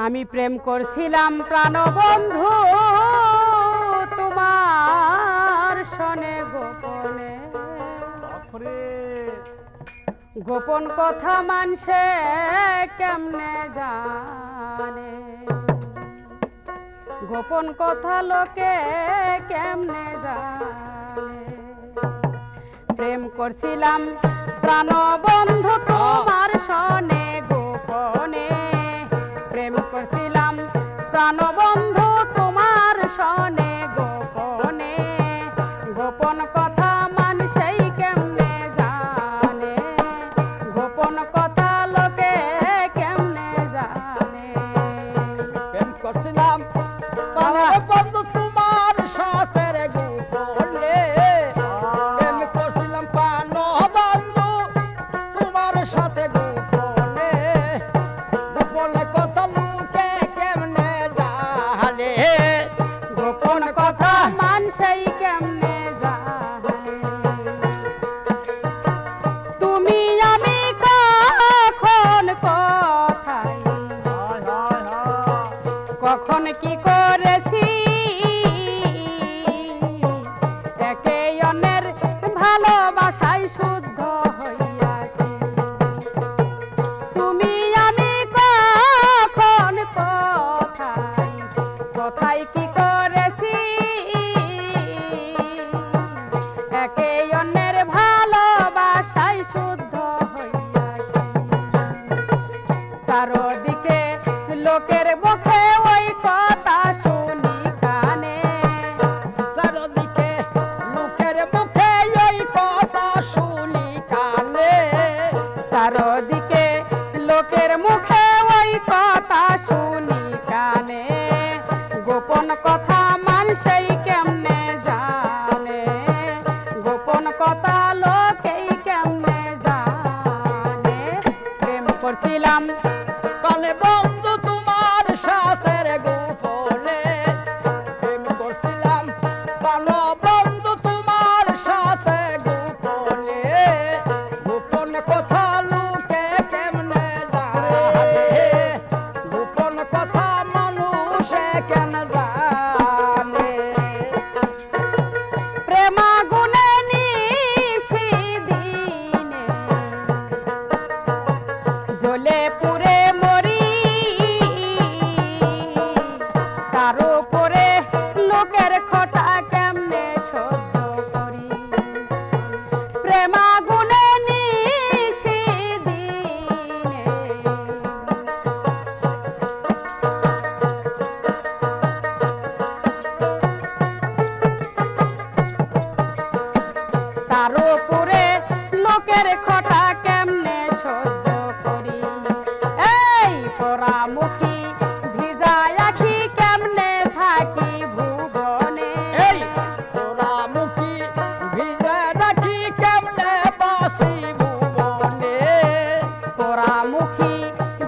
আমি প্রেম করছিলাম প্রাণবন্ধু তোমার সনে গোপনে, গোপন কথা মানুষে কেমনে জানে, গোপন কথা লোকে কেমনে জানে। প্রেম করছিলাম প্রাণবন্ধু তোমার সনে গোপনে, প্রেম করছিলাম প্রাণবন্ধু তোমার সনে গোপনে, গোপন কথা মানুষই কেমনে জানে, গোপন কথা লোকে কেমনে জানে। প্রেম করছিলাম প্রাণবন্ধু তোমার সাথে গোপনে, প্রেম করছিলাম প্রাণবন্ধু তোমার সাথে গোপনে, গোপনে কথা লোকে কেমনে জানে, গোপন কথা মানুষই কেমনে জানে। তুমি আমি কখন কোথায় কখন কি করেছি, একে অন্যের ভালোবাসায় শুদ্ধ হইয়াছি। তুমি আমি কখন কোথায় কোথায় কি করেছি, একে অন্যের ভালোবাসায় শুদ্ধ হইয়াছি। চারদিকে লোকের মুখে ওই কথা শুনি কানে, চারদিকে লোকের মুখে এই কথা শুনি কানে, চারদিকে লোকের মুখে ওই কথা শুনি কানে, গোপন কথা মানুষই কেমনে জানে, গোপন কথা লোকেই কেমনে জানে। প্রেম করছিলাম প্রাণবন্ধু তোমার সাথে গোপনে, প্রেম করছিলাম প্রাণবন্ধু তোমার সাথে গোপনে, গোপন কথা লোকে কেমনে জানে, গোপন কথা মানুষে কেন জানে। প্রেমাগুনে নিশিদিনে জ্বলে পুড়ে মরি, তার উপরে লোকের খটা কেমনে সহ্য করি। প্রেমাগুনে নিশিদিনে তার উপরে লোকের খটা কেমনে সহ্য করি। এই পোড়ামুখী ভিজা আখি কেমনে থাকি ভুবনে, এই পোড়ামুখী ভিজে রাখি কেমনে বাসি ভুবনে, পোড়ামুখী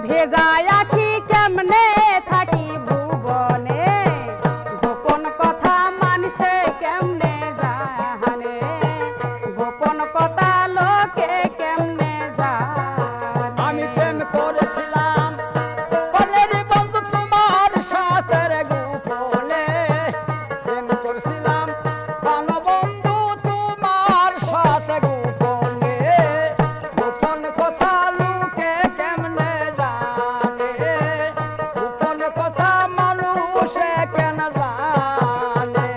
ভেজা আখি কেমনে থাকি ভুবনে, গোপন কথা মানুষে কেমনে জানে, গোপন কথা লোকে কেমনে জানে। আমি প্রেম করেছিলাম প্রাণের বন্ধু তোমার সাথে গোপনে, প্রেম করেছিলাম প্রাণবন্ধু তোমার সাথে গোপনে, গোপন কথা লোকে কেমনে জানে, গোপন কথা মানুষে কেন জানে।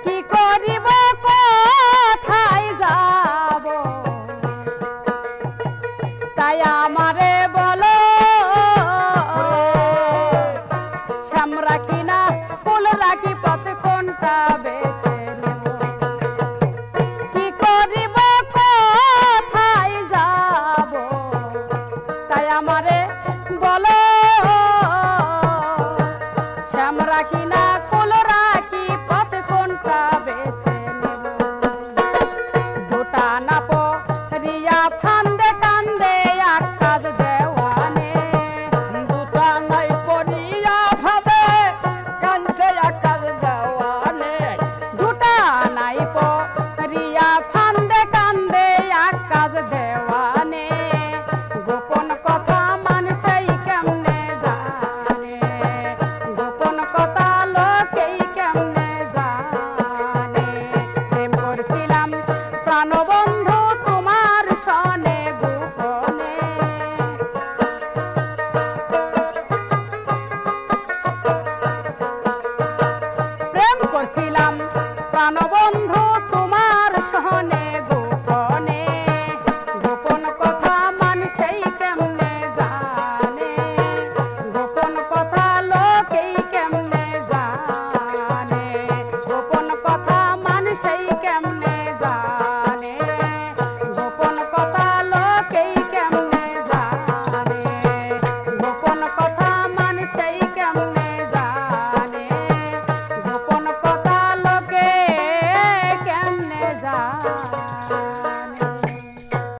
কি করিব কোথায় যাব তাই আমারে বল।